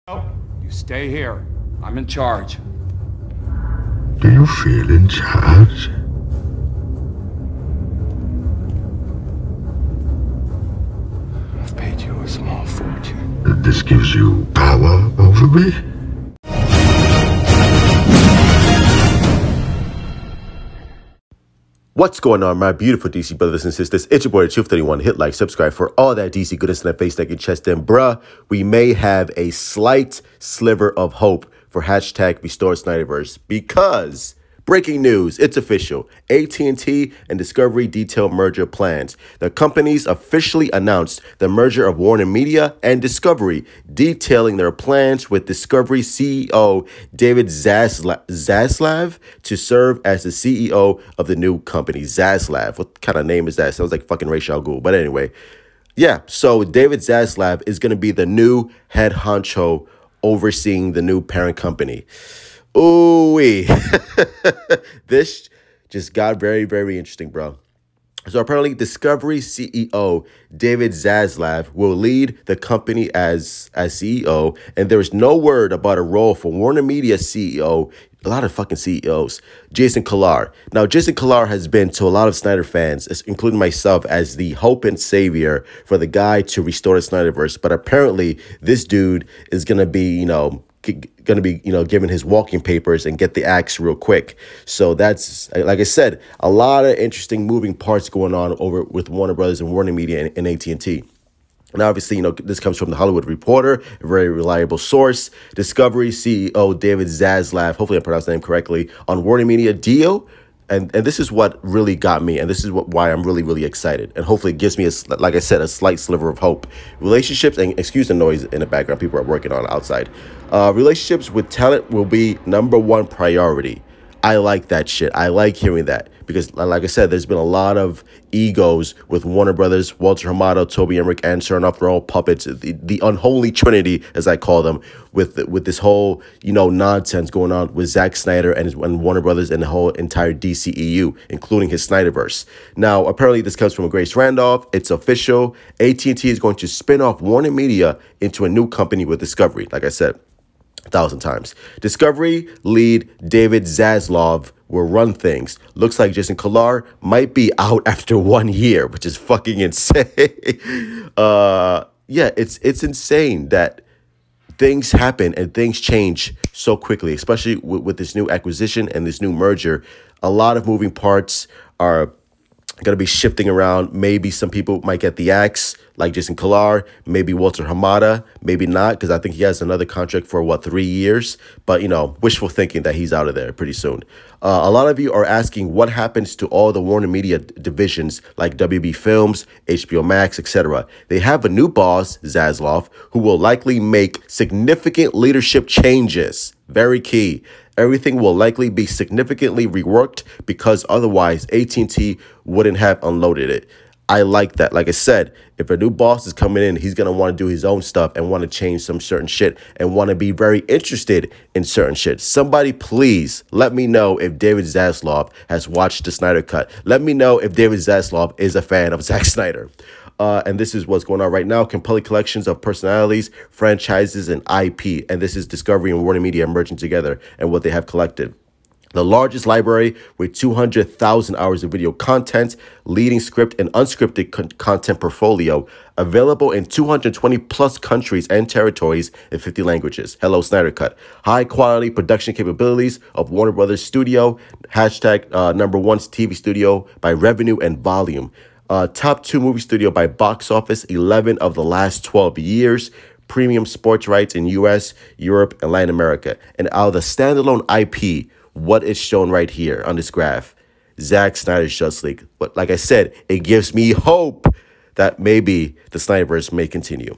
You stay here. I'm in charge. Do you feel in charge? I've paid you a small fortune. This gives you power over me? What's going on, my beautiful DC brothers and sisters? It's your boy, the Truth31. Hit like, subscribe for all that DC goodness in that face, neck, and chest. And bruh, we may have a slight sliver of hope for hashtag Restore Snyderverse because breaking news, it's official. AT&T and Discovery detail merger plans. The companies officially announced the merger of Warner Media and Discovery, detailing their plans with Discovery CEO David Zaslav to serve as the CEO of the new company. Zaslav, what kind of name is that? Sounds like fucking Ra's al Ghul. But anyway, yeah, so David Zaslav is going to be the new head honcho overseeing the new parent company. Ooh-wee. This just got very, very interesting, bro. So apparently Discovery CEO David Zaslav will lead the company as CEO, and there is no word about a role for Warner Media CEO, a lot of fucking CEOs, Jason Kilar. Now, Jason Kilar has been to a lot of Snyder fans, including myself, as the hope and savior for the guy to restore the Snyderverse. But apparently this dude is going to be, given his walking papers and get the axe real quick. So that's, like I said, a lot of interesting moving parts going on over with Warner Brothers and Warner Media and AT&T. And obviously, this comes from the Hollywood Reporter, a very reliable source. Discovery CEO David Zaslav, hopefully I pronounced the name correctly, on Warner Media deal. And this is what really got me, and this is why I'm really, really excited. And hopefully it gives me, like I said, a slight sliver of hope. Relationships, and excuse the noise in the background, people are working on outside. Relationships with talent will be #1 priority. I like that shit. I like hearing that because, like I said, there's been a lot of egos with Warner Brothers, Walter Hamada, Toby Emmerich, and Chernoff. They're all puppets, the unholy trinity, as I call them, with this whole, nonsense going on with Zack Snyder and Warner Brothers and the whole entire DCEU, including his Snyderverse. Now, apparently this comes from Grace Randolph. It's official. AT&T is going to spin off Warner Media into a new company with Discovery, like I said 1,000 times. Discovery lead David Zaslav will run things. Looks like Jason Kilar might be out after 1 year, which is fucking insane. Yeah, it's insane that things happen and things change so quickly, especially with this new acquisition and this new merger. A lot of moving parts are going to be shifting around. Maybe some people might get the axe, like Jason Kilar, maybe Walter Hamada, maybe not, because I think he has another contract for, 3 years? But, wishful thinking that he's out of there pretty soon. A lot of you are asking what happens to all the Warner Media divisions like WB Films, HBO Max, etc. They have a new boss, Zaslav, who will likely make significant leadership changes. Very key. Everything will likely be significantly reworked because otherwise AT&T wouldn't have unloaded it. I like that. Like I said, if a new boss is coming in, he's going to want to do his own stuff and want to change some certain shit and want to be very interested in certain shit. Somebody please let me know if David Zaslav has watched the Snyder Cut. Let me know if David Zaslav is a fan of Zack Snyder. And this is what's going on right now. Compelling collections of personalities, franchises, and IP. And this is Discovery and Warner Media merging together and what they have collected. The largest library with 200,000 hours of video content, leading script and unscripted content portfolio, available in 220 plus countries and territories in 50 languages. Hello, Snyder Cut. High quality production capabilities of Warner Brothers Studio, hashtag #1 TV studio by revenue and volume. Top 2 movie studio by box office, 11 of the last 12 years. Premium sports rights in US, Europe, and Latin America. And out of the standalone IP, what is shown right here on this graph, Zack Snyder's Justice League. But like I said, it gives me hope that maybe the Snyderverse may continue.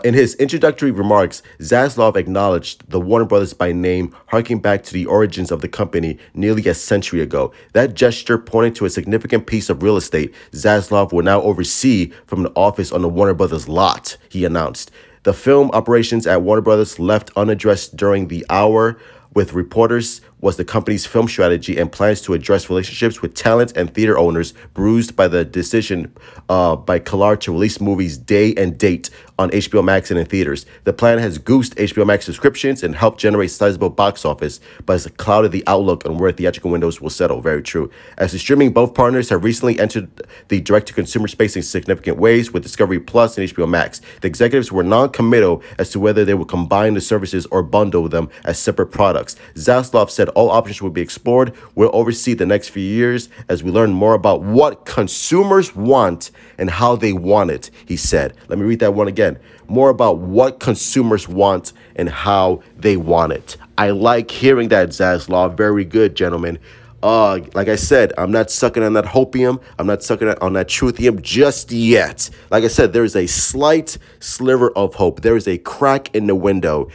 In his introductory remarks, Zaslav acknowledged the Warner Brothers by name, harking back to the origins of the company nearly a century ago. That gesture pointed to a significant piece of real estate Zaslav will now oversee from an office on the Warner Brothers lot, he announced. The film operations at Warner Brothers left unaddressed during the hour with reporters was the company's film strategy and plans to address relationships with talent and theater owners bruised by the decision by Collard to release movies day and date on HBO Max and in theaters. The plan has goosed HBO Max subscriptions and helped generate sizable box office, but has clouded the outlook on where theatrical windows will settle. Very true. As the streaming, both partners have recently entered the direct-to-consumer space in significant ways with Discovery Plus and HBO Max. The executives were non-committal as to whether they would combine the services or bundle them as separate products. Zaslav said all options will be explored. We'll oversee the next few years as we learn more about what consumers want and how they want it, he said. Let me read that one again. More about what consumers want and how they want it. I like hearing that, Zaslav. Very good, gentlemen. Like I said, I'm not sucking on that hopium. I'm not sucking on that truthium just yet. Like I said, there is a slight sliver of hope. There is a crack in the window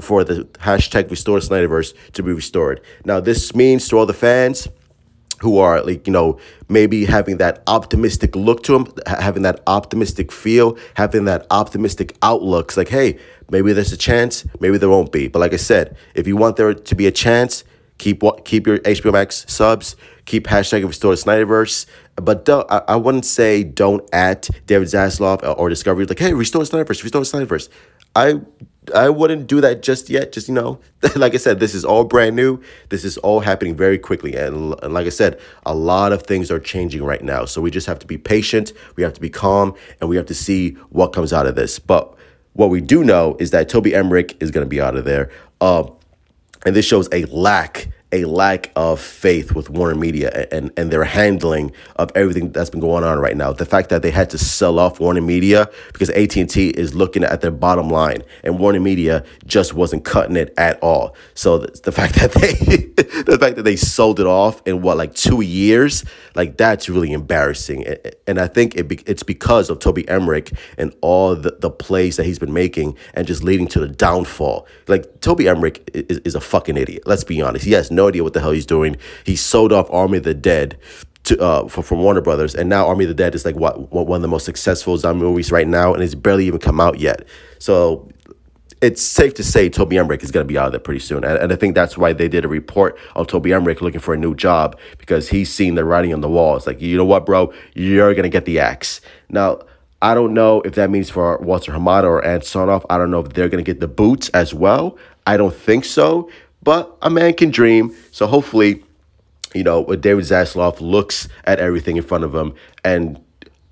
for the hashtag Restore Snyderverse to be restored. Now, this means to all the fans who are, like, you know, maybe having that optimistic look to them, having that optimistic feel, having that optimistic outlook. It's like, hey, maybe there's a chance, maybe there won't be. But like I said, if you want there to be a chance, keep your HBO Max subs, keep hashtag Restore Snyderverse. But I wouldn't say don't at David Zaslav or Discovery, like, hey, Restore Snyderverse, Restore Snyderverse. I wouldn't do that just yet. Just, you know, like I said, this is all brand new. This is all happening very quickly. And like I said, a lot of things are changing right now. So we just have to be patient. We have to be calm, and we have to see what comes out of this. But what we do know is that Toby Emmerich is going to be out of there. And this shows a lack of faith with Warner Media and their handling of everything that's been going on right now. The fact that they had to sell off Warner Media because AT&T is looking at their bottom line, and Warner Media just wasn't cutting it at all. So the fact that they sold it off in like 2 years, like, that's really embarrassing. And I think it's because of Toby Emmerich and all the plays that he's been making and just leading to the downfall. Like, Toby Emmerich is a fucking idiot. Let's be honest. He has no idea what the hell he's doing. He sold off Army of the Dead from Warner Brothers, and now Army of the Dead is like one of the most successful zombie movies right now, and it's barely even come out yet. So it's safe to say Toby Emmerich is going to be out of there pretty soon. And I think that's why they did a report on Toby Emmerich looking for a new job, because he's seen the writing on the wall. It's like, you know what, bro? You're going to get the axe. Now, I don't know if that means for Walter Hamada or Ant Sonoff. I don't know if they're going to get the boots as well. I don't think so, but a man can dream. So hopefully, you know, David Zaslav looks at everything in front of him, and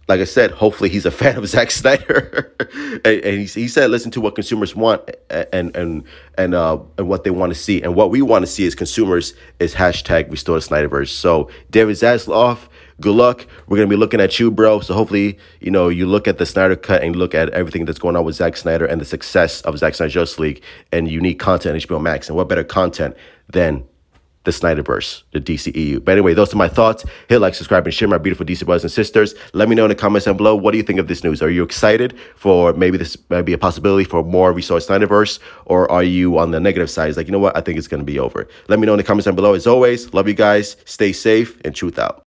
like I said, hopefully he's a fan of Zack Snyder, and he said, listen to what consumers want and what they want to see, and what we want to see as consumers is hashtag Restore Snyderverse. So David Zaslav, good luck. We're gonna be looking at you, bro. So hopefully, you know, you look at the Snyder Cut and look at everything that's going on with Zack Snyder and the success of Zack Snyder's Justice League and unique content on HBO Max. And what better content than the Snyderverse, the DCEU. But anyway, those are my thoughts. Hit like, subscribe, and share, my beautiful DC brothers and sisters. Let me know in the comments down below, what do you think of this news? Are you excited for maybe this might be a possibility for more Restore Snyderverse, or are you on the negative side? It's like, you know what? I think it's going to be over. Let me know in the comments down below. As always, love you guys. Stay safe and truth out.